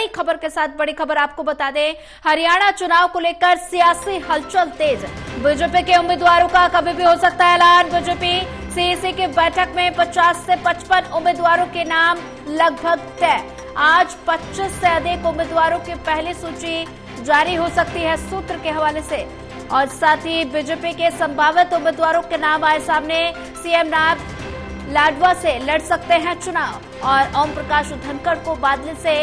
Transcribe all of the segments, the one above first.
खबर के साथ बड़ी खबर आपको बता दें, हरियाणा चुनाव को लेकर सियासी हलचल तेज। बीजेपी के उम्मीदवारों का कभी भी हो सकता है ऐलान। बीजेपी सीईसी की बैठक में 50 से 55 उम्मीदवारों के नाम लगभग तय। आज 25 से अधिक उम्मीदवारों की पहली सूची जारी हो सकती है सूत्र के हवाले से। और साथ ही बीजेपी के संभावित उम्मीदवारों के नाम आए सामने। सीएम नायब लाडवा से लड़ सकते हैं चुनाव और ओम प्रकाश धनखड़ को बादल से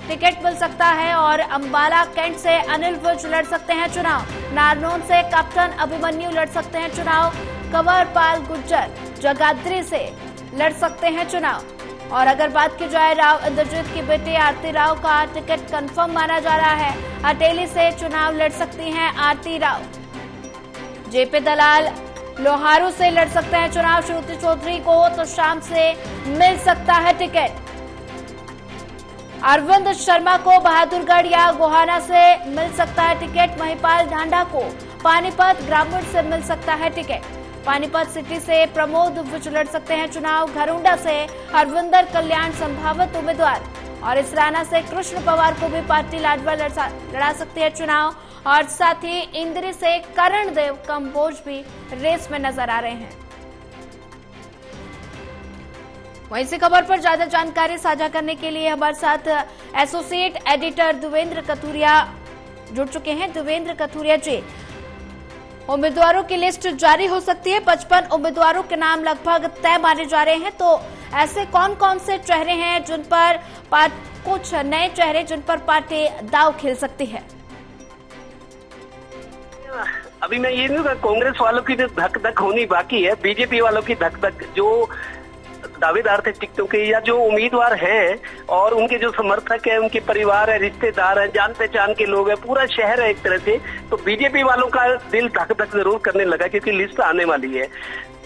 टिकट मिल सकता है और अंबाला कैंट से अनिल विज लड़ सकते हैं चुनाव। नारनौल से कैप्टन अभिमन्यु लड़ सकते हैं चुनाव। कंवरपाल गुर्जर जगाधरी से लड़ सकते हैं चुनाव। और अगर बात की जाए राव इंद्रजीत की बेटी आरती राव का टिकट कंफर्म माना जा रहा है। हटेली से चुनाव लड़ सकती हैं आरती राव। जेपी दलाल लोहारू से लड़ सकते हैं चुनाव। श्रुति चौधरी को तो शाम से मिल सकता है टिकट। अरविंद शर्मा को बहादुरगढ़ या गोहाना से मिल सकता है टिकट। महिपाल ढांडा को पानीपत ग्रामीण से मिल सकता है टिकट। पानीपत सिटी से प्रमोद विज लड़ सकते हैं चुनाव। घरुंडा से हरविंदर कल्याण संभावित उम्मीदवार और इसराना से कृष्ण पवार को भी पार्टी लाडवा लड़ा सकती है चुनाव। और साथ ही इंद्री से करण देव कंबोज भी रेस में नजर आ रहे हैं। वहीं इसी खबर पर ज्यादा जानकारी साझा करने के लिए हमारे साथ एसोसिएट एडिटर देवेंद्र कथुरिया जुड़ चुके हैं। देवेंद्र कथुरिया जी, उम्मीदवारों की लिस्ट जारी हो सकती है। 55 उम्मीदवारों के नाम लगभग तय माने जा रहे हैं, तो ऐसे कौन कौन से चेहरे हैं जिन पर कुछ नए चेहरे जिन पर पार्टी दांव खेल सकती है? अभी मैं ये नहीं कहूँ, कांग्रेस वालों की जो धक धक होनी बाकी है, बीजेपी वालों की धक धक, जो दावेदार थे टिकटों के या जो उम्मीदवार हैं और उनके जो समर्थक है, उनके परिवार है, रिश्तेदार है, जान पहचान के लोग हैं, पूरा शहर है एक तरह से, तो बीजेपी वालों का दिल धक धक जरूर करने लगा क्योंकि लिस्ट आने वाली है।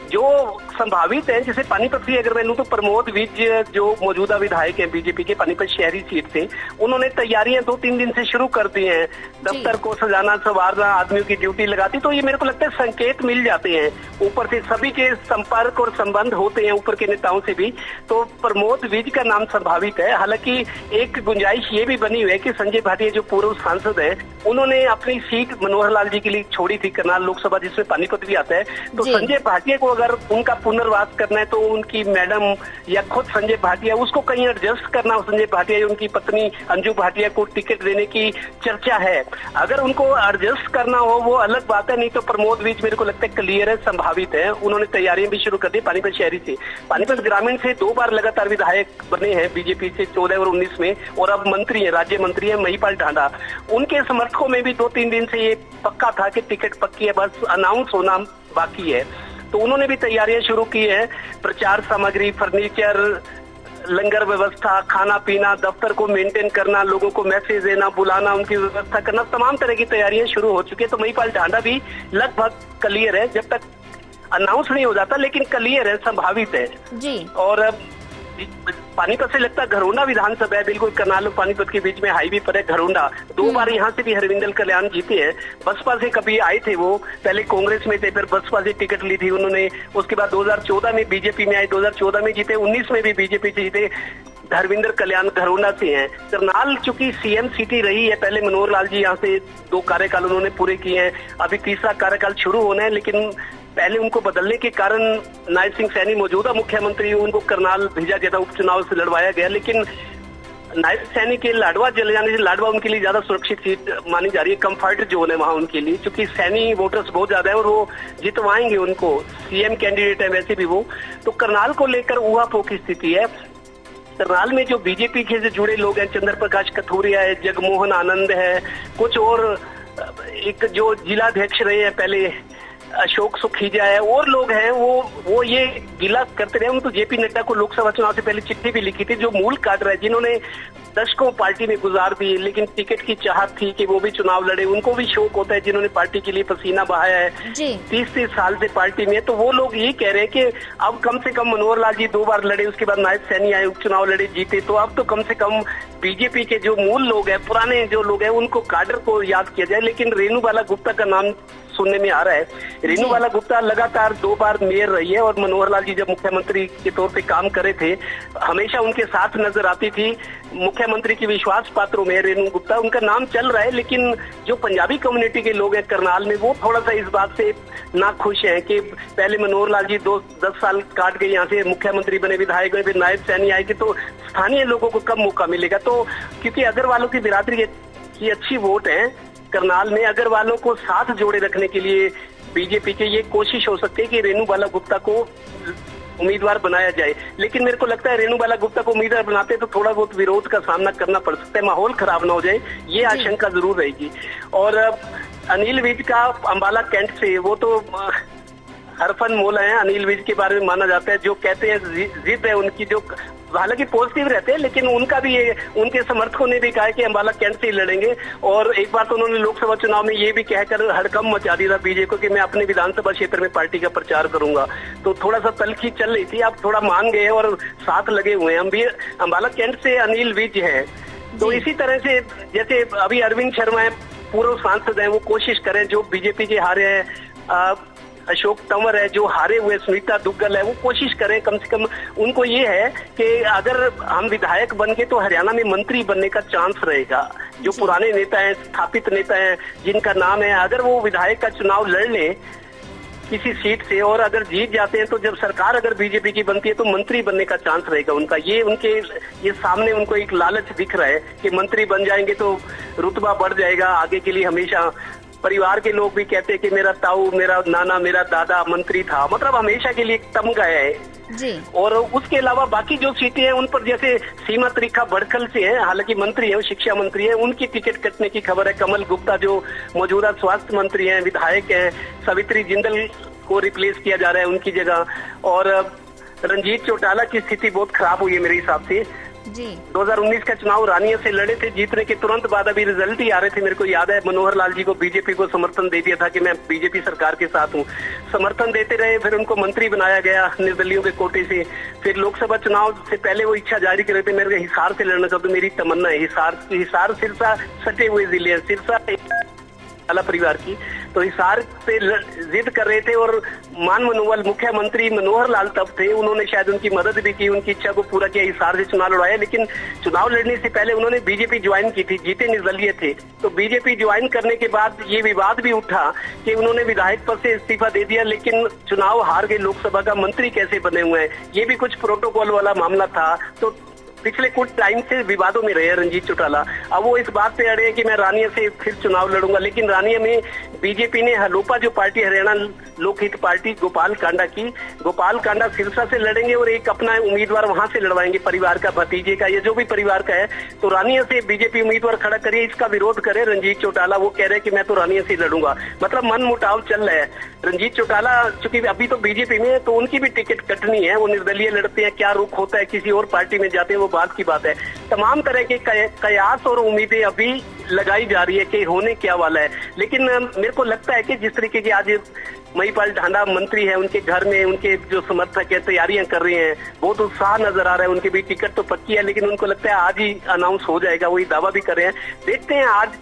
जो संभावित है, जैसे पानीपत की अगर मैं लूं तो प्रमोद विज जो मौजूदा विधायक हैं बीजेपी के पानीपत शहरी सीट से, उन्होंने तैयारियां 2-3 दिन से शुरू कर दी हैं। दफ्तर को सजाना संवारना, आदमियों की ड्यूटी लगाती, तो ये मेरे को लगता है संकेत मिल जाते हैं ऊपर से, सभी के संपर्क और संबंध होते हैं ऊपर के नेताओं से भी। तो प्रमोद विज का नाम संभावित है। हालांकि एक गुंजाइश ये भी बनी हुई है कि संजय भाटिया जो पूर्व सांसद है, उन्होंने अपनी सीट मनोहर लाल जी के लिए छोड़ी थी, करनाल लोकसभा जिसमें पानीपत भी आता है। तो संजय भाटिया को अगर उनका पुनर्वास करना है तो उनकी मैडम या खुद संजय भाटिया, उसको कहीं एडजस्ट करना हो, संजय भाटिया या उनकी पत्नी अंजू भाटिया को टिकट देने की चर्चा है। अगर उनको एडजस्ट करना हो वो अलग बात है, नहीं तो प्रमोद विज मेरे को लगता है क्लियर है, संभावित है। उन्होंने तैयारियां भी शुरू कर दी पानीपत शहरी से। पानीपत ग्रामीण से 2 बार लगातार विधायक बने हैं बीजेपी से 14 और 19 में, और अब मंत्री है, राज्य मंत्री है महिपाल ढांडा। उनके समर्थकों में भी 2-3 दिन से ये पक्का था कि टिकट पक्की है, बस अनाउंस होना बाकी है। तो उन्होंने भी तैयारियां शुरू की है। प्रचार सामग्री, फर्नीचर, लंगर व्यवस्था, खाना पीना, दफ्तर को मेंटेन करना, लोगों को मैसेज देना, बुलाना, उनकी व्यवस्था करना, तमाम तरह की तैयारियां शुरू हो चुकी है। तो महिपाल ढांडा भी लगभग क्लियर है, जब तक अनाउंस नहीं हो जाता, लेकिन क्लियर है, संभावित है जी। और पानीपत से लगता है घरोंडा विधानसभा है, बिल्कुल करनाल और पानीपत के बीच में हाईवे पर है घरोंडा। 2 बार यहाँ से भी हरविंदर कल्याण जीते हैं। बसपा से कभी आए थे वो, पहले कांग्रेस में थे, फिर बसपा से टिकट ली थी उन्होंने। उसके बाद 2014 में बीजेपी में आए, 2014 में जीते, 19 में भी बीजेपी से जीते। हरविंदर कल्याण घरोंडा से हैं। करनाल चूंकि सीएम सिटी रही है, पहले मनोहर लाल जी यहाँ से 2 कार्यकाल उन्होंने पूरे किए हैं, अभी 3रा कार्यकाल शुरू होना है, लेकिन पहले उनको बदलने के कारण नायब सिंह सैनी मौजूदा मुख्यमंत्री, उनको करनाल भेजा गया था, उपचुनाव से लड़वाया गया, लेकिन नायब सैनी के लाडवा चले जाने से लाडवा उनके लिए ज्यादा सुरक्षित सीट मानी जा रही है, कंफर्ट जोन है वहाँ उनके लिए, क्योंकि सैनी वोटर्स बहुत ज्यादा है और वो जितवाएंगे उनको, सीएम कैंडिडेट है वैसे भी वो। तो करनाल को लेकर ऊहापोह की स्थिति है। करनाल में जो बीजेपी के से जुड़े लोग हैं, चंद्र प्रकाश कथोरिया है, जगमोहन आनंद है, कुछ और एक जो जिलाध्यक्ष रहे हैं पहले अशोक सुखीजा है, और लोग हैं, वो ये गिला करते रहे। उनको जेपी नड्डा को लोकसभा चुनाव से पहले चिट्ठी भी लिखी थी, जो मूल काट रहे, जिन्होंने दशकों पार्टी में गुजार दी, लेकिन टिकट की चाहत थी कि वो भी चुनाव लड़े, उनको भी शौक होता है, जिन्होंने पार्टी के लिए पसीना बहाया है, 30 साल से पार्टी में। तो वो लोग ये कह रहे हैं कि अब कम से कम मनोहर लाल जी 2 बार लड़े, उसके बाद नायब सैनी आए, उपचुनाव लड़े, जीते, तो अब तो कम से कम बीजेपी के जो मूल लोग हैं, पुराने जो लोग हैं, उनको काडर को याद किया जाए। लेकिन रेणुबाला गुप्ता का नाम सुनने में आ रहा है। रेणुबाला गुप्ता लगातार 2 बार मेयर रही है और मनोहर लाल जी जब मुख्यमंत्री के तौर पे काम करे थे हमेशा उनके साथ नजर आती थी। मुख्यमंत्री की विश्वास पात्रों में रेणु गुप्ता, उनका नाम चल रहा है, लेकिन जो पंजाबी कम्युनिटी के लोग हैं करनाल में वो थोड़ा सा इस बात से नाखुश हैं कि पहले मनोहर लाल जी 10 साल काट के यहाँ से मुख्यमंत्री बने, विधायक बने, फिर नायब सैनी आएगी तो स्थानीय लोगों को कम मौका मिलेगा। तो क्योंकि अग्रवालों की बिरादरी की अच्छी वोट है करनाल में, अग्रवालों को साथ जोड़े रखने के लिए बीजेपी की ये कोशिश हो सकती है कि रेणुबाला गुप्ता को उम्मीदवार बनाया जाए। लेकिन मेरे को लगता है रेणुबाला गुप्ता को उम्मीदवार बनाते तो थोड़ा बहुत विरोध का सामना करना पड़ सकता है, माहौल खराब ना हो जाए, ये आशंका जरूर रहेगी। और अनिल विज का अंबाला कैंट से, वो तो हरफन मोला है अनिल विज के बारे में माना जाता है, जो कहते हैं जिद है उनकी, जो हालांकि पॉजिटिव रहते हैं, लेकिन उनका भी ये, उनके समर्थकों ने भी कहा है कि अंबाला कैंट से ही लड़ेंगे। और एक बार तो उन्होंने लोकसभा चुनाव में ये भी कहकर हड़कंप मचा दिया था बीजेपी को कि मैं अपने विधानसभा क्षेत्र में पार्टी का प्रचार करूंगा। तो थोड़ा सा तलखी चल रही थी, अब थोड़ा मान गए और साथ लगे हुए हैं। अंबाला कैंट से अनिल विज है। तो इसी तरह से जैसे अभी अरविंद शर्मा है, पूर्व सांसद है, वो कोशिश करें, जो बीजेपी के हारे हैं, अशोक तंवर है जो हारे हुए, सुनीता दुग्गल है, वो कोशिश करें कम से कम। उनको ये है कि अगर हम विधायक बन गए तो हरियाणा में मंत्री बनने का चांस रहेगा। जो पुराने नेता हैं, स्थापित नेता हैं, जिनका नाम है, अगर वो विधायक का चुनाव लड़ लें किसी सीट से और अगर जीत जाते हैं तो जब सरकार अगर बीजेपी की बनती है तो मंत्री बनने का चांस रहेगा उनका। ये सामने उनको एक लालच दिख रहा है कि मंत्री बन जाएंगे तो रुतबा बढ़ जाएगा आगे के लिए। हमेशा परिवार के लोग भी कहते हैं कि मेरा ताऊ, मेरा नाना, मेरा दादा मंत्री था, मतलब हमेशा के लिए तमगा है जी। और उसके अलावा बाकी जो सीटें हैं उन पर जैसे सीमा त्रिखा बड़खल से है, हालांकि मंत्री है, शिक्षा मंत्री है, उनकी टिकट कटने की खबर है। कमल गुप्ता जो मौजूदा स्वास्थ्य मंत्री हैं, विधायक हैं, सावित्री जिंदल को रिप्लेस किया जा रहा है उनकी जगह। और रंजीत चौटाला की स्थिति बहुत खराब हुई है मेरे हिसाब से जी। 2019 का चुनाव रानिया से लड़े थे, जीतने के तुरंत बाद अभी रिजल्ट ही आ रहे थे। मेरे को याद है मनोहर लाल जी को बीजेपी को समर्थन दे दिया था कि मैं बीजेपी सरकार के साथ हूँ, समर्थन देते रहे, फिर उनको मंत्री बनाया गया निर्दलीयों के कोटे से। फिर लोकसभा चुनाव से पहले वो इच्छा जारी कर रहे थे, मेरे हिसार से लड़ना चाहते, मेरी तमन्ना है हिसार सिरसा सटे हुए जिले, सिरसा परिवार की, तो हिसार से जिद कर रहे थे। और मान मनोवल मुख्यमंत्री मनोहर लाल तब थे, उन्होंने शायद उनकी मदद भी की, उनकी इच्छा को पूरा किया, हिसार से चुनाव लड़ाया। लेकिन चुनाव लड़ने से पहले उन्होंने बीजेपी ज्वाइन की थी, जीते निर्दलीय थे। तो बीजेपी ज्वाइन करने के बाद ये विवाद भी उठा कि उन्होंने विधायक पद से इस्तीफा दे दिया, लेकिन चुनाव हार गए, लोकसभा का मंत्री कैसे बने हुए हैं, ये भी कुछ प्रोटोकॉल वाला मामला था। तो पिछले कुछ टाइम से विवादों में रहे रंजीत चौटाला। अब वो इस बात पे अड़े हैं कि मैं रानिया से फिर चुनाव लड़ूंगा, लेकिन रानिया में बीजेपी ने हलोपा जो पार्टी, हरियाणा लोकहित पार्टी, गोपाल कांडा की, गोपाल कांडा सिरसा से लड़ेंगे और एक अपना उम्मीदवार वहां से लड़वाएंगे, परिवार का, भतीजे का, या जो भी परिवार का है। तो रानिया से बीजेपी उम्मीदवार खड़ा करिए, इसका विरोध करे रंजीत चौटाला। वो कह रहे हैं कि मैं तो रानिया से लड़ूंगा, मतलब मन मुटाव चल रहा है। रंजीत चौटाला चूंकि अभी तो बीजेपी में है तो उनकी भी टिकट कटनी है, वो निर्दलीय लड़ते हैं, क्या रुख होता है, किसी और पार्टी में जाते हैं, वो बात की बात है। तमाम तरह के कयास और उम्मीदें अभी लगाई जा रही है कि होने क्या वाला है। लेकिन मेरे को लगता है कि जिस तरीके की आज महिपाल ढांडा मंत्री है, उनके घर में उनके जो समर्थक है तैयारियां कर रहे हैं, बहुत उत्साह नजर आ रहा है। उनकी भी टिकट तो पक्की है, लेकिन उनको लगता है आज ही अनाउंस हो जाएगा, वही दावा भी कर रहे हैं। देखते हैं, आज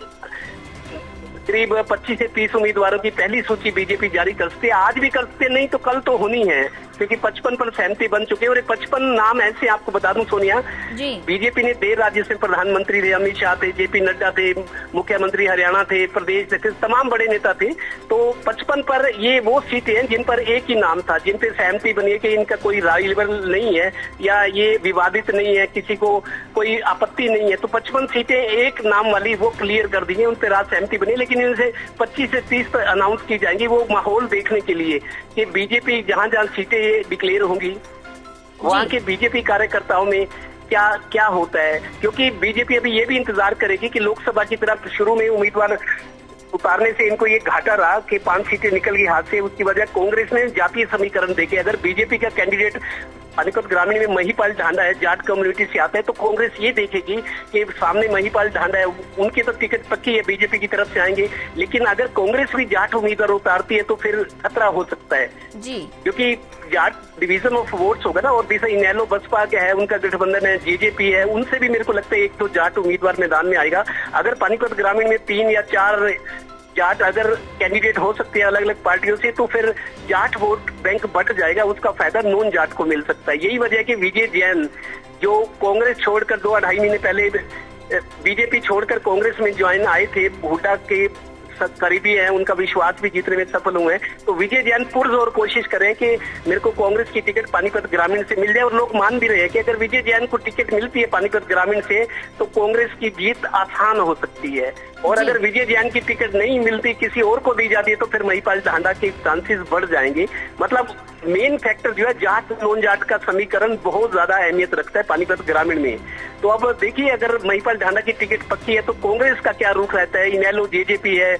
करीब 25 से 30 उम्मीदवारों की पहली सूची बीजेपी जारी कर सकती है। आज भी कर सकते, नहीं तो कल तो होनी है, क्योंकि 55 पर सहमति बन चुके हैं। और 55 नाम ऐसे आपको बता दूं सोनिया जी, बीजेपी ने देर राज्य से प्रधानमंत्री थे, अमित शाह थे, जेपी नड्डा थे, मुख्यमंत्री हरियाणा थे, प्रदेश थे, तमाम बड़े नेता थे। तो 55 पर ये वो सीटें हैं जिन पर एक ही नाम था, जिन पे सहमति बनी है कि इनका कोई राइवल नहीं है या ये विवादित नहीं है, किसी को कोई आपत्ति नहीं है। तो 55 सीटें एक नाम वाली वो क्लियर कर दी है, उन पर आज सहमति बनी। लेकिन इनसे 25 से 30 पर अनाउंस की जाएंगी, वो माहौल देखने के लिए कि बीजेपी जहां जहां सीटें डिक्लेयर होंगी वहां के बीजेपी कार्यकर्ताओं में क्या क्या होता है। क्योंकि बीजेपी अभी ये भी इंतजार करेगी कि लोकसभा की तरफ शुरू में उम्मीदवार उतारने से इनको ये घाटा रहा कि 5 सीटें निकल गई हाथ से, उसकी वजह कांग्रेस ने जातीय समीकरण देके, अगर बीजेपी का कैंडिडेट पानीपत ग्रामीण में महिपाल ढांडा है, जाट कम्युनिटी से आता है, तो कांग्रेस ये देखेगी कि सामने महिपाल ढांडा है, उनकी तो टिकट पक्की है, बीजेपी की तरफ से आएंगे। लेकिन अगर कांग्रेस भी जाट उम्मीदवार उतारती है तो फिर खतरा हो सकता है जी, क्योंकि जाट डिवीजन ऑफ वोट्स होगा ना। और दूसरा इनेलो बसपा का है, उनका गठबंधन है, जेजेपी है, उनसे भी मेरे को लगता है एक तो जाट उम्मीदवार मैदान में आएगा। अगर पानीपत ग्रामीण में 3 या 4 जाट अगर कैंडिडेट हो सकते हैं अलग अलग पार्टियों से, तो फिर जाट वोट बैंक बढ़ जाएगा, उसका फायदा नॉन जाट को मिल सकता है। यही वजह है कि विजय जैन जो कांग्रेस छोड़कर 2-2.5 महीने पहले बीजेपी छोड़कर कांग्रेस में ज्वाइन आए थे, हुड्डा के करीबी है, उनका विश्वास भी जीतने में सफल हुए हैं, तो विजय जैन पुरजोर कोशिश करें कि मेरे को कांग्रेस की टिकट पानीपत ग्रामीण से मिल जाए। और लोग मान भी रहे हैं कि अगर विजय जैन को टिकट मिलती है पानीपत ग्रामीण से तो कांग्रेस की जीत आसान हो सकती है। और अगर विजय जैन की टिकट नहीं मिलती, किसी और को दी जाती है, तो फिर महिपाल ढांडा के चांसेस बढ़ जाएंगे। मतलब मेन फैक्टर जो है जाट नॉन जाट का समीकरण बहुत ज्यादा अहमियत रखता है पानीपत ग्रामीण में। तो अब देखिए, अगर महिपाल ढांडा की टिकट पक्की है तो कांग्रेस का क्या रुख रहता है, इनेलो जेजेपी है,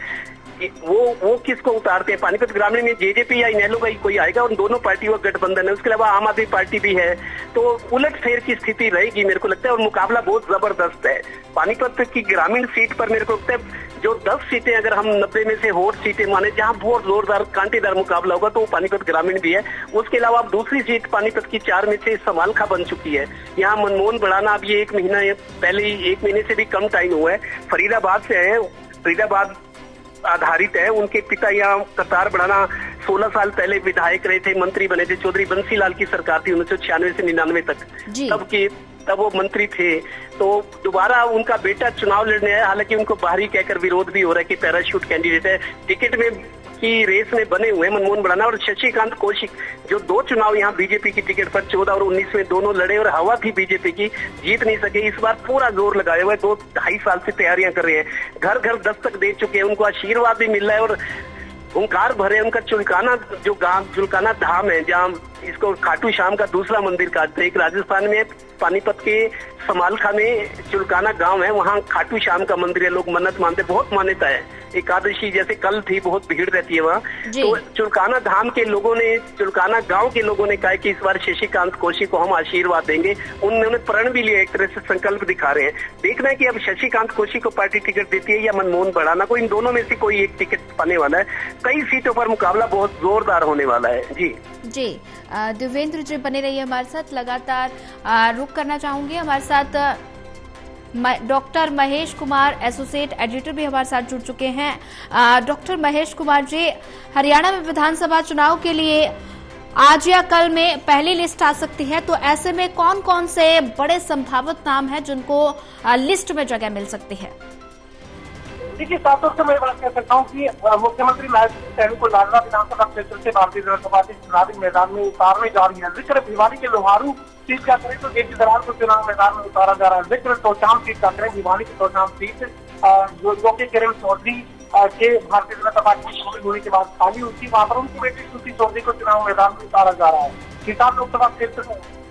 वो किसको उतारते हैं। पानीपत ग्रामीण में जेजेपी या इनेलो का ही कोई आएगा और दोनों पार्टियों का गठबंधन है। उसके अलावा आम आदमी पार्टी भी है, तो उलटफेर की स्थिति रहेगी मेरे को लगता है, और मुकाबला बहुत जबरदस्त है। पानीपत की ग्रामीण सीट पर मेरे को लगता है जो 10 सीटें अगर हम 90 में से हॉट सीटें माने जहां बहुत जोरदार कांटेदार मुकाबला होगा, तो वो पानीपत ग्रामीण भी है। उसके अलावा अब दूसरी सीट पानीपत की 4 में से समालखा बन चुकी है। यहाँ मनमोहन बढ़ाना अब ये 1 महीना पहले ही, 1 महीने से भी कम टाइम हुआ है, फरीदाबाद से है, फरीदाबाद आधारित है। उनके पिता यहाँ कतार बढ़ाना 16 साल पहले विधायक रहे थे, मंत्री बने थे, चौधरी बंसीलाल की सरकार थी 1996 से 99 तक, तब वो मंत्री थे। तो दोबारा उनका बेटा चुनाव लड़ने आया, हालांकि उनको बाहरी कहकर विरोध भी हो रहा है कि पैराशूट कैंडिडेट है। टिकट में की रेस में बने हुए मनमोहन बढ़ाना और शशिकांत कौशिक, जो 2 चुनाव यहाँ बीजेपी की टिकट पर 14 और 19 में दोनों लड़े और हवा थी बीजेपी की, जीत नहीं सके। इस बार पूरा जोर लगाए हुए 2-2.5 साल से तैयारियां कर रहे हैं, घर घर दस्तक दे चुके हैं, उनको आशीर्वाद भी मिल रहा है और हुंकार भरे। उनका चुलकाना जो गांव चुलकाना धाम है, जहाँ इसको खाटू श्याम का दूसरा मंदिर कहते हैं, एक राजस्थान में पानीपत के समालखा में चुलकाना गांव है, वहाँ खाटू श्याम का मंदिर है, लोग मन्नत मानते, बहुत मान्यता है। एकादशी जैसे कल थी, बहुत भीड़ रहती है वहाँ। तो चुलकाना धाम के लोगों ने, चुलकाना गांव के लोगों ने कहा कि इस बार शशिकांत कौशिक को हम आशीर्वाद देंगे। उन्होंने प्रण भी लिया, एक तरह से संकल्प दिखा रहे हैं। देखना है कि अब शशिकांत कौशिक को पार्टी टिकट देती है या मनमोहन बढ़ाना को, इन दोनों में से कोई एक टिकट पाने वाला है। कई सीटों पर मुकाबला बहुत जोरदार होने वाला है। जी देवेंद्र जी बने रहिए हमारे साथ, लगातार रुक करना चाहूंगी। हमारे साथ doctor Mahesh Kumar associate editor भी हमारे साथ जुड़ चुके हैं। डॉक्टर महेश कुमार जी, हरियाणा में विधानसभा चुनाव के लिए आज या कल में पहली लिस्ट आ सकती है, तो ऐसे में कौन कौन से बड़े संभावित नाम हैं जिनको लिस्ट में जगह मिल सकती है? देखिए, साफ तौर से मैं बात कर सकता हूँ कि मुख्यमंत्री नायब सिंह को लाडला विधानसभा क्षेत्र से भारतीय जनता पार्टी चुनावी मैदान में उतारने जा रही है। जिक्र भिवानी के लोहारू सीट का करें तो देवी दरार को चुनाव मैदान में उतारा जा रहा है। जिक्र तोशाम सीट का करें, भिवानी की तोशाम सीट जो कि किरण चौधरी के भारतीय जनता पार्टी में शामिल होने के बाद खाली हुई थी, वहां पर उनकी बेटी सुश्री चौधरी को चुनाव मैदान में उतारा जा रहा है। हिसार लोकसभा क्षेत्र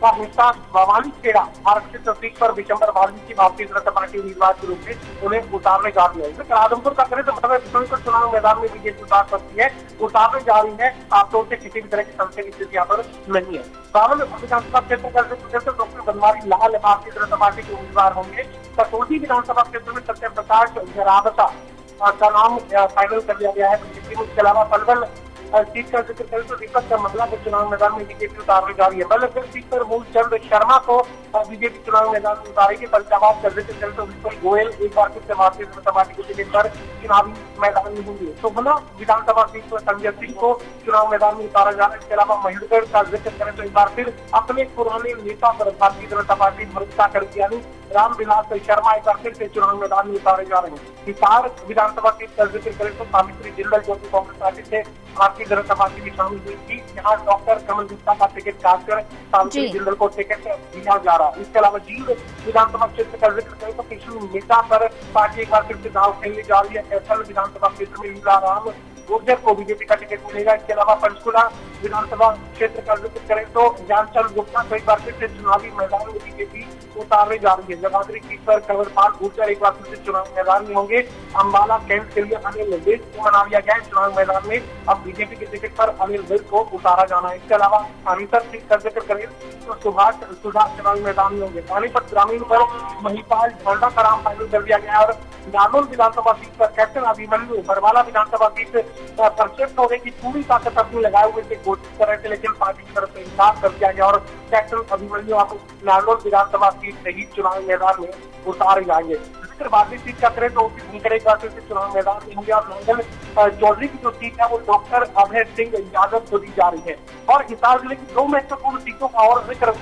का हिस्सा भवानी खेड़ा आरक्षित सीट पर विशंबर वाल्मीकि भारतीय जनता पार्टी उम्मीदवार के रूप में उन्हें उतारने जा रही है। आदमपुर का करें तो को चुनाव मैदान में बीजेपी उतार सकती है, उतारने जा रही है। आमतौर से किसी भी तरह की संशय की स्थिति यहाँ पर नहीं है। बावन विधानसभा क्षेत्र का डॉक्टर बनवारी लाल भारतीय जनता पार्टी के उम्मीदवार होंगे। कसौली विधानसभा क्षेत्र में सत्य प्रकाश जरावता का नाम फाइनल कर दिया गया है। इसके अलावा पलवल सीट का जिक्र करें तो दीपक मंगला को चुनाव मैदान में बीजेपी उतारने जा रही है। बल्लभगढ़ सीट पर मूलचंद शर्मा को बीजेपी चुनाव मैदान में उतारेगी। फरीदाबाद का जिक्र करें तो विपुल गोयल एक बार फिर से भारतीय जनता पार्टी के टिकट पर चुनावी मैदान में होंगे। तो गुना विधानसभा सीट पर संजय सिंह को चुनाव मैदान में उतारा जा रहा है। इसके अलावा महेंद्रगढ़ का जिक्र करें तो एक बार फिर अपने पुराने नेता पर भारतीय जनता पार्टी भरोसा करेगी, यानी रामविलास शर्मा एक बार फिर से चुनाव मैदान में उतारे जा रहे हैं। हिसार विधानसभा सीट का जिक्र करें तो सावित्री जिंदल जो कि कांग्रेस पार्टी से भारतीय जनता पार्टी में शामिल हुई थी, यहाँ डॉक्टर कमल गुप्ता का टिकट काटकर सावित्री जिंदल को टिकट दिया जा रहा है। इसके अलावा जींद विधानसभा क्षेत्र का जिक्र करें तो कृष्ण मेहता पर पार्टी एक बार फिर से दाव खेलने जा रही है। कैथल विधानसभा क्षेत्र में लीला राम गुर्जर को बीजेपी का टिकट मिलेगा। इसके अलावा पंचकुला विधानसभा क्षेत्र का जिक्र करें तो ज्ञानचंद गुप्ता को एक बार फिर से चुनावी मैदान में बीजेपी उतारने जा रही है। जगाधरी सीट पर कंवरपाल गुर्जर एक बार फिर से चुनाव मैदान में होंगे। अंबाला कैंट के लिए अनिल विज को बना दिया गया है चुनाव मैदान में। अब बीजेपी के टिकट पर अनिल विज को उतारा जाना है। इसके अलावा पानीपत सीट का जिक्र करें तो सुभाष सुधा चुनावी मैदान में होंगे। पानीपत ग्रामीण पर महिपाल ढांडा का नाम फाइनल कर दिया गया और नानोल विधानसभा सीट पर कैप्टन अभिमन्यु बरवाला विधानसभा सीट पर शिफ्ट होने की पूरी ताकत अपनी लगाए हुए थे, कोशिश कर रहे थे, लेकिन पार्टी की तरफ से इंकार कर दिया गया और कैप्टन अभिमन्यु आप नानोल विधानसभा सीट से ही चुनावी मैदान में उतार जाएंगे। जिक्र बादली सीट का करें तो उसी भूखड़े का से चुनाव मैदान में होंगे और मंगल चौधरी की जो सीट है वो डॉक्टर अभय सिंह यादव को दी जा रही है। और हिसार जिले की 2 महत्वपूर्ण सीटों का और जिक्र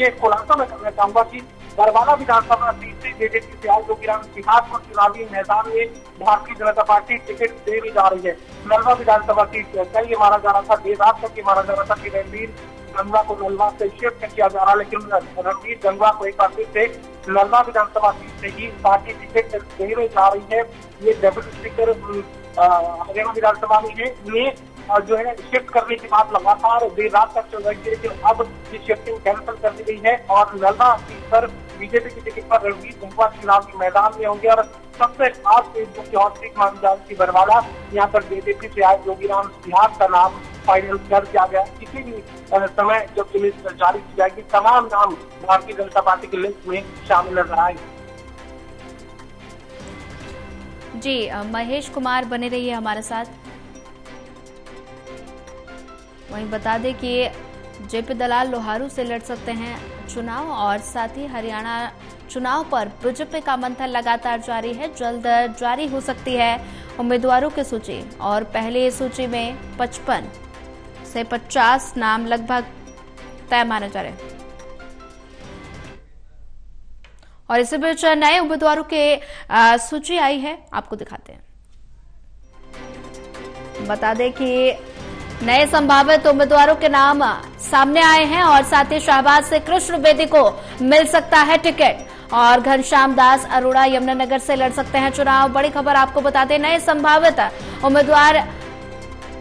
ये खुलासा मैं करना चाहूंगा कि बरवाला विधानसभा सीट से जेजेपी से आज योगीराम सिहाग को चुनावी मैदान में भारतीय जनता पार्टी टिकट देने जा रही है। नलवा विधानसभा सीट कल ये माना जा रहा था, देर रात तक ये माना जा रहा था कि रणवीर गंगवा को नलवा से शिफ्ट किया जा रहा है, लेकिन रणवीर गंगवा को एक बार फिर से नलवा विधानसभा सीट से ही पार्टी टिकट देने जा रही है। ये डेप्यूटी स्पीकर हरियाणा विधानसभा में है, ये जो है शिफ्ट करने की बात लगातार देर रात तक चल रही थी, लेकिन अब ये शिफ्टिंग कैंसिल कर दी गई है और नलवा सीट पर बीजेपी की टिकट पर रणवीर गंगवा चुनावी मैदान में होंगे। और सबसे खास जो हॉट सीट मानी जा रही थी बरवाला, यहाँ पर बीजेपी से आए योगीराम सिहाग का नाम फाइनल कर दिया गया। किसी भी समय जब लिस्ट जारी की जाएगी तमाम नाम भारतीय जनता पार्टी की लिस्ट में शामिल नजर आएंगे। जी महेश कुमार बने रहिए हमारे साथ। वहीं बता दें कि जेपी दलाल लोहारू से लड़ सकते हैं चुनाव और साथ ही हरियाणा चुनाव पर बीजेपी का मंथन लगातार जारी है। जल्द जारी हो सकती है उम्मीदवारों की सूची और पहली सूची में 55 से 50 नाम लगभग तय माने जा रहे हैं। और इसी बीच नए उम्मीदवारों की सूची आई है, आपको दिखाते हैं। बता दें कि नए संभावित उम्मीदवारों के नाम सामने आए हैं और साथ ही शाहबाज से कृष्ण बेदी को मिल सकता है टिकट और घनश्याम दास अरोड़ा यमुनानगर से लड़ सकते हैं चुनाव। बड़ी खबर आपको बता दें, नए संभावित उम्मीदवार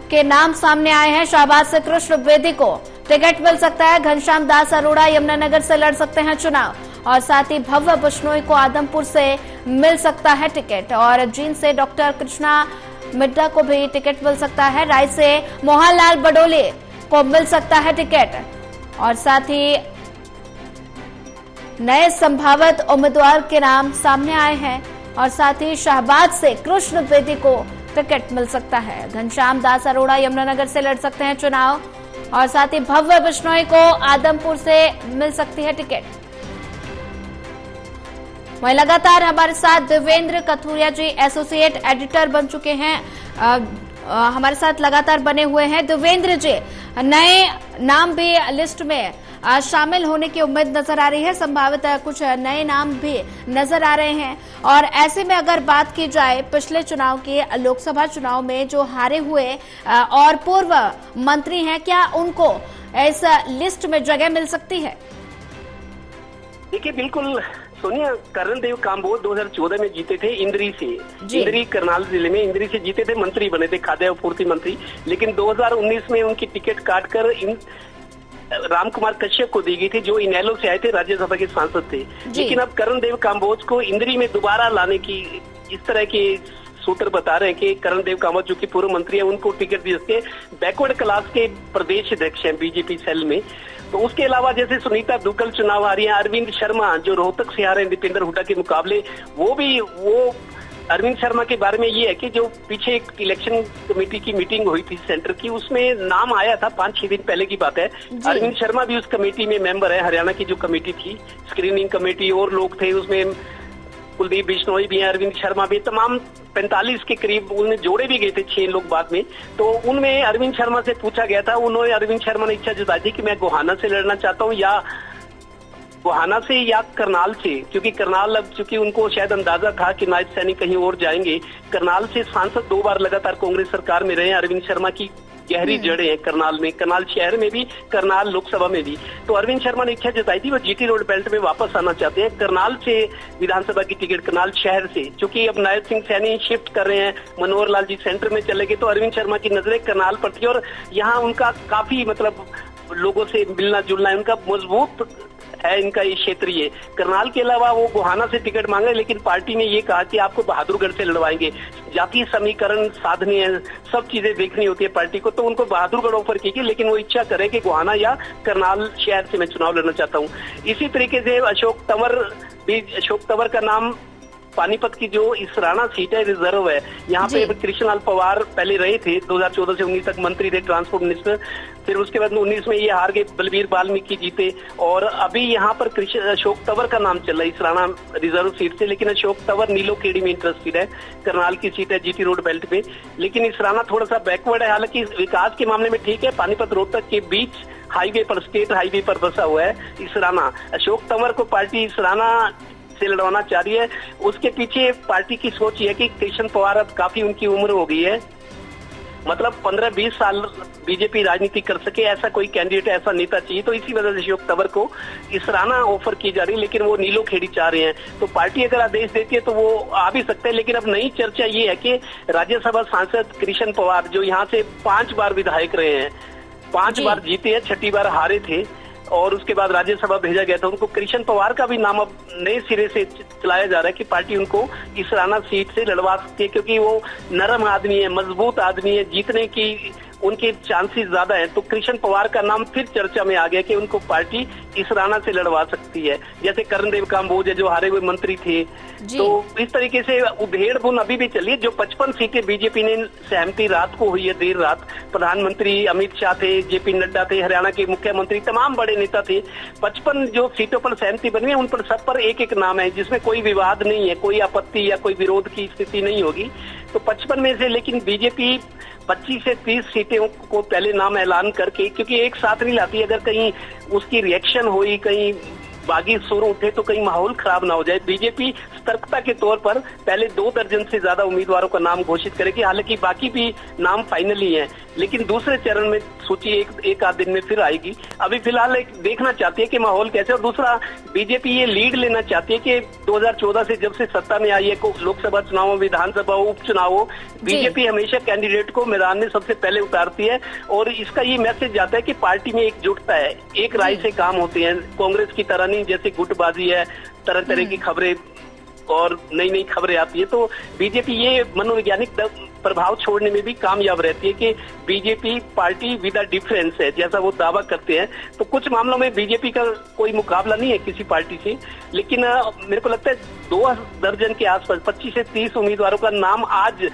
के नाम सामने आए हैं। शाहबाज से कृष्ण बेदी को टिकट मिल सकता है, घनश्याम दास अरोड़ा यमुनानगर से लड़ सकते हैं चुनाव और साथ ही भव्य बिश्नोई को आदमपुर से मिल सकता है टिकट और जींद से डॉक्टर कृष्णा मिड्डा को भी टिकट मिल सकता है। राय से मोहनलाल बडोले को मिल सकता है टिकट और साथ ही नए संभावित उम्मीदवार के नाम सामने आए हैं और साथ ही शाहबाज से कृष्ण बेदी को टिकट मिल सकता है। घनश्याम दास अरोड़ा यमुनानगर से लड़ सकते हैं चुनाव और साथ ही भव्य बिश्नोई को आदमपुर से मिल सकती है टिकट। वहीं लगातार हमारे साथ देवेंद्र कथुरिया जी एसोसिएट एडिटर बन चुके हैं, हमारे साथ लगातार बने हुए हैं। देवेंद्र जी, नए नाम भी लिस्ट में शामिल होने की उम्मीद नजर आ रही है, संभावित कुछ नए नाम भी नजर आ रहे हैं और ऐसे में अगर बात की जाए पिछले चुनाव के लोकसभा चुनाव में जो हारे हुए और पूर्व मंत्री हैं, क्या उनको इस लिस्ट में जगह मिल सकती है? देखिए बिल्कुल सोनिया, कर्णदेव काम्बोज 2014 में जीते थे इंद्री से, इंद्री करनाल जिले में इंद्री से जीते थे, मंत्री बने थे, खाद्य आपूर्ति मंत्री। लेकिन 2019 में उनकी टिकट काटकर राम कुमार कश्यप को दी गई थी, जो इनेलो से आए थे, राज्यसभा के सांसद थे। लेकिन अब कर्णदेव काम्बोज को इंद्री में दोबारा लाने की इस तरह की सूत्र बता रहे हैं कि कर्णदेव काम्बोज जो कि पूर्व मंत्री है, उनको टिकट दी। उसके बैकवर्ड क्लास के प्रदेश अध्यक्ष हैं बीजेपी सेल में। तो उसके अलावा जैसे सुनीता दुग्गल चुनाव हारी हैं, अरविंद शर्मा जो रोहतक से आ रहे हैं दीपेंद्र हुड्डा के मुकाबले, वो अरविंद शर्मा के बारे में ये है कि जो पीछे एक इलेक्शन कमेटी की मीटिंग हुई थी सेंटर की, उसमें नाम आया था, 5-6 दिन पहले की बात है। अरविंद शर्मा भी उस कमेटी में मेंबर है, हरियाणा की जो कमेटी थी, स्क्रीनिंग कमेटी, और लोग थे उसमें, कुलदीप बिश्नोई भी हैं, अरविंद शर्मा भी, तमाम 45 के करीब उनमें जोड़े भी गए थे, 6 लोग बाद में। तो उनमें अरविंद शर्मा से पूछा गया था, उन्होंने अरविंद शर्मा ने इच्छा जताई थी कि मैं गोहाना से लड़ना चाहता हूँ, या गोहाना से या करनाल से, क्योंकि करनाल अब चूंकि उनको शायद अंदाजा था कि नायब सैनी कहीं और जाएंगे। करनाल से सांसद 2 बार लगातार कांग्रेस सरकार में रहे अरविंद शर्मा की गहरी जड़ें हैं करनाल में, करनाल शहर में भी, करनाल लोकसभा में भी। तो अरविंद शर्मा ने इच्छा जताई थी वो जीटी रोड बेल्ट में वापस आना चाहते हैं, करनाल से विधानसभा की टिकट, करनाल शहर से। चूंकि अब नायब सिंह सैनी शिफ्ट कर रहे हैं, मनोहर लाल जी सेंटर में चले गए, तो अरविंद शर्मा की नजरें करनाल पर थी और यहाँ उनका काफी मतलब लोगों से मिलना जुलना, उनका मजबूत है इनका ये क्षेत्रीय। करनाल के अलावा वो गोहाना से टिकट मांगे, लेकिन पार्टी ने ये कहा कि आपको बहादुरगढ़ से लड़वाएंगे, जातीय समीकरण साधने हैं, सब चीजें देखनी होती है पार्टी को, तो उनको बहादुरगढ़ ऑफर की गई, लेकिन वो इच्छा करे कि गोहाना या करनाल शहर से मैं चुनाव लड़ना चाहता हूँ। इसी तरीके से अशोक तंवर का नाम पानीपत की जो इसराना सीट है रिजर्व है, यहाँ पे कृष्णलाल पवार पहले रहे थे, 2014 से 19 तक मंत्री थे, ट्रांसपोर्ट मिनिस्टर। फिर उसके बाद 19 में ये हार गए, बलबीर वाल्मीकि जीते। और अभी यहाँ पर अशोक तंवर का नाम चल रहा है इसराना रिजर्व सीट से, लेकिन अशोक तंवर नीलोखेड़ी में इंटरेस्टेड है, करनाल की सीट है जीटी रोड बेल्ट पे। लेकिन इसराना थोड़ा सा बैकवर्ड है, हालांकि विकास के मामले में ठीक है, पानीपत रोहतक के बीच हाईवे पर, स्टेट हाईवे पर बसा हुआ है इसराना। अशोक तंवर को पार्टी इसराना से लड़वाना चाह रही है। उसके पीछे पार्टी की सोच है कि कृष्ण पवार अब काफी उनकी उम्र हो गई है, मतलब 15-20 साल बीजेपी राजनीति कर सके, ऐसा कोई कैंडिडेट, ऐसा नेता चाहिए। तो इसी वजह से अशोक तंवर को इसराना ऑफर की जा रही है, लेकिन वो नीलोखेड़ी चाह रहे हैं। तो पार्टी अगर आदेश देती है तो वो आ भी सकते हैं। लेकिन अब नई चर्चा ये है कि राज्यसभा सांसद कृष्ण पवार, जो यहाँ से 5 बार विधायक रहे हैं, 5 बार जीते हैं, 6ठी बार हारे थे और उसके बाद राज्यसभा भेजा गया था, उनको कृष्ण पवार का भी नाम अब नए सिरे से चलाया जा रहा है कि पार्टी उनको इसराना सीट से लड़वा सकती है, क्योंकि वो नरम आदमी है, मजबूत आदमी है, जीतने की उनके चांसेस ज्यादा हैं। तो कृष्ण पवार का नाम फिर चर्चा में आ गया कि उनको पार्टी इसराना से लड़वा सकती है, जैसे कर्णदेव काम्बोज है जो हारे हुए मंत्री थे। तो इस तरीके से उधेड़-बुन अभी भी चली है। जो 55 सीटें बीजेपी ने सहमति रात को हुई है, देर रात, प्रधानमंत्री अमित शाह थे, जेपी नड्डा थे, हरियाणा के मुख्यमंत्री, तमाम बड़े नेता थे। 55 जो सीटों पर सहमति बनी है, उन पर सब पर एक एक नाम है, जिसमें कोई विवाद नहीं है, कोई आपत्ति या कोई विरोध की स्थिति नहीं होगी। तो 55 में से लेकिन बीजेपी 25 से 30 सीटों को पहले नाम ऐलान करके, क्योंकि एक साथ नहीं लाती, अगर कहीं उसकी रिएक्शन हुई, कहीं बागी सुर उठे तो कहीं माहौल खराब ना हो जाए। बीजेपी सतर्कता के तौर पर पहले 2 दर्जन से ज्यादा उम्मीदवारों का नाम घोषित करेगी, हालांकि बाकी भी नाम फाइनल ही है, लेकिन दूसरे चरण में सूची एक आध दिन में फिर आएगी। अभी फिलहाल एक देखना चाहती है कि माहौल कैसे। और दूसरा, बीजेपी ये लीड लेना चाहती है कि 2014 से जब से सत्ता में आई है, लोकसभा चुनाव, विधानसभा उपचुनाव हो, बीजेपी हमेशा कैंडिडेट को मैदान में सबसे पहले उतारती है और इसका ये मैसेज जाता है कि पार्टी में एकजुटता है, एक राय से काम होते हैं, कांग्रेस की तरह नहीं जैसे गुटबाजी है, तरह तरह की खबरें और नई नई खबरें आती है। तो बीजेपी ये मनोवैज्ञानिक प्रभाव छोड़ने में भी कामयाब रहती है कि BJP party with a difference है, जैसा वो दावा करते हैं। तो कुछ मामलों में बीजेपी का कोई मुकाबला नहीं है किसी पार्टी से, लेकिन मेरे को लगता है 2 दर्जन के आसपास 25 से 30 उम्मीदवारों का नाम आज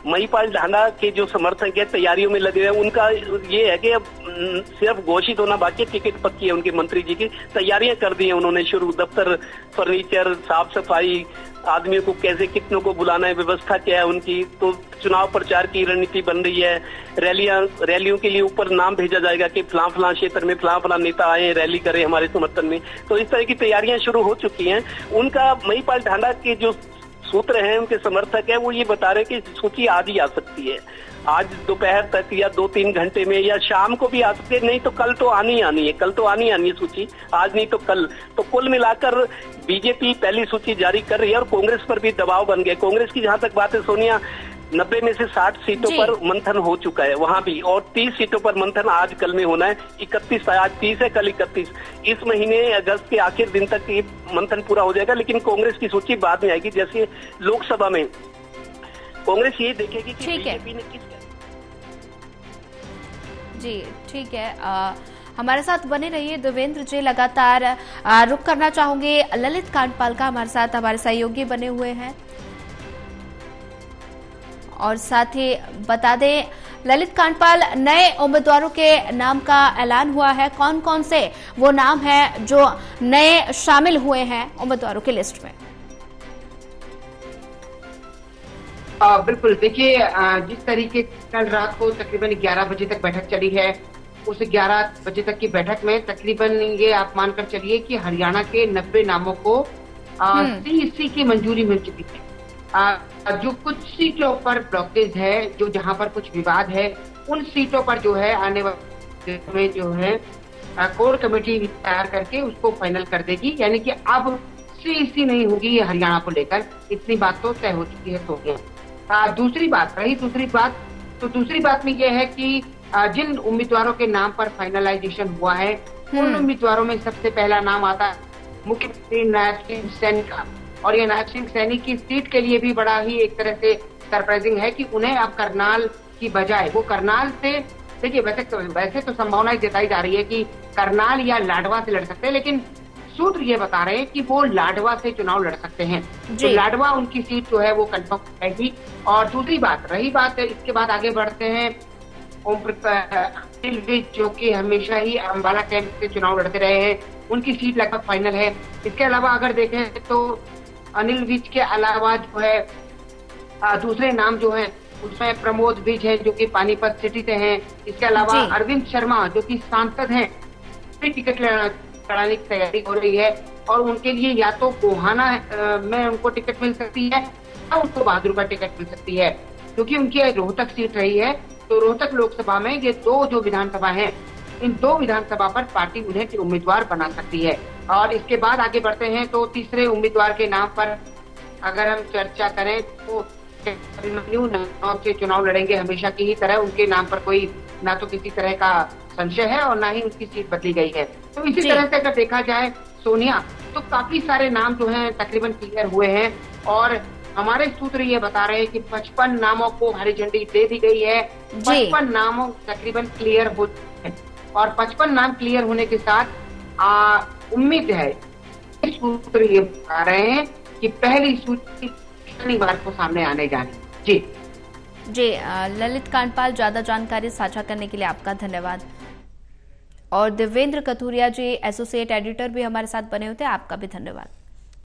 महिपाल ढांडा के जो समर्थक है तैयारियों में लगे हुए हैं, उनका ये है कि अब सिर्फ घोषित होना बाकी, टिकट पक्की है उनके मंत्री जी की, तैयारियां कर दी हैं उन्होंने शुरू, दफ्तर, फर्नीचर, साफ सफाई, आदमियों को कैसे कितनों को बुलाना है, व्यवस्था क्या है उनकी। तो चुनाव प्रचार की रणनीति बन रही है, रैलियों के लिए ऊपर नाम भेजा जाएगा कि फलां क्षेत्र में फलां नेता आए, रैली करें हमारे समर्थन में। तो इस तरह की तैयारियां शुरू हो चुकी हैं। उनका महिपाल ढांडा के जो सूत्र हैं, उनके समर्थक हैं, वो ये बता रहे हैं कि सूची आज ही आ सकती है, आज दोपहर तक या 2-3 घंटे में, या शाम को भी आ सकती है, नहीं तो कल तो आनी है, कल तो आनी है सूची, आज नहीं तो कल। तो कुल मिलाकर बीजेपी पहली सूची जारी कर रही है और कांग्रेस पर भी दबाव बन गया। कांग्रेस की जहां तक बात है सोनिया, 90 में से 60 सीटों पर मंथन हो चुका है वहां भी, और 30 सीटों पर मंथन आज कल में होना है। 31 आज 30 है, कल 31, इस महीने अगस्त के आखिर दिन तक ये मंथन पूरा हो जाएगा। लेकिन कांग्रेस की सूची बाद में आएगी, जैसे लोकसभा में कांग्रेस ये देखेगी कि बीजेपी ने किस। जी ठीक है, हमारे साथ बने रहिए देवेंद्र जी। लगातार रुक करना चाहूंगे ललित कांडपाल का, हमारे साथ हमारे सहयोगी बने हुए हैं, और साथ ही बता दें ललित कांडपाल, नए उम्मीदवारों के नाम का ऐलान हुआ है, कौन कौन से वो नाम हैं जो नए शामिल हुए हैं उम्मीदवारों की लिस्ट में? बिल्कुल, देखिए जिस तरीके कल रात को तकरीबन 11 बजे तक बैठक चली है, उस 11 बजे तक की बैठक में तकरीबन ये आप मानकर चलिए कि हरियाणा के 90 नामों को सीईसी की मंजूरी मिल चुकी है। जो कुछ सीटों पर ब्लॉकेज है, जो जहां पर कुछ विवाद है, उन सीटों पर जो है आने वाले में जो है कोर कमेटी तैयार करके उसको फाइनल कर देगी, यानी कि अब सीईसी नहीं होगी हरियाणा को लेकर, इतनी बात तो तय हो चुकी है। तो दूसरी बात में यह है कि जिन उम्मीदवारों के नाम पर फाइनलाइजेशन हुआ है, उन उम्मीदवारों में सबसे पहला नाम आता है मुख्यमंत्री नायब सिंह सैनी का। और ये नायब सिंह सैनी की सीट के लिए भी बड़ा ही एक तरह से सरप्राइजिंग है कि उन्हें अब करनाल की बजाय वो करनाल से, देखिए वैसे तो संभावनाएं जताई जा रही है कि करनाल या लाडवा से लड़ सकते हैं, लेकिन सूत्र ये बता रहे हैं कि वो लाडवा से चुनाव लड़ सकते हैं। तो लाडवा उनकी सीट जो है वो कंफर्म रहेगी। और दूसरी बात, रही बात इसके बाद आगे बढ़ते हैं अनिल विज, जो कि हमेशा ही अंबाला कैंप से चुनाव लड़ते रहे हैं, उनकी सीट लगभग फाइनल है। इसके अलावा अगर देखें तो अनिल विज के अलावा जो है दूसरे नाम जो है उसमें प्रमोद विज है, जो कि पानीपत सिटी से हैं। इसके अलावा अरविंद शर्मा, जो कि सांसद हैं, टिकट लड़ाने की तैयारी हो रही है और उनके लिए या तो गोहाना में उनको टिकट मिल सकती है या उनको बहादुरगढ़ टिकट मिल सकती है, क्योंकि उनकी रोहतक सीट रही है। तो रोहतक लोकसभा में ये दो जो विधानसभा हैं, इन दो विधानसभा पर पार्टी उन्हें उम्मीदवार बना सकती है। और इसके बाद आगे बढ़ते हैं तो तीसरे उम्मीदवार के नाम पर अगर हम चर्चा करें तो नाम से चुनाव लड़ेंगे हमेशा की ही तरह। उनके नाम पर कोई ना तो किसी तरह का संशय है और ना ही उनकी सीट बदली गई है। तो इसी तरह से अगर देखा जाए सोनिया, तो काफी सारे नाम जो हैं तकरीबन क्लियर हुए हैं और हमारे सूत्र ये बता रहे हैं कि 55 नामों को हरी झंडी दे दी गई है। 55 नामों तकरीबन क्लियर हो हैं और 55 नाम क्लियर होने के साथ उम्मीद है, सूत्र ये बता रहे हैं कि पहली सूची शनिवार को सामने आने जानी। जी ललित कांडपाल, ज्यादा जानकारी साझा करने के लिए आपका धन्यवाद। और देवेंद्र कथुरिया जी, एसोसिएट एडिटर भी हमारे साथ बने होते हैं, आपका भी धन्यवाद।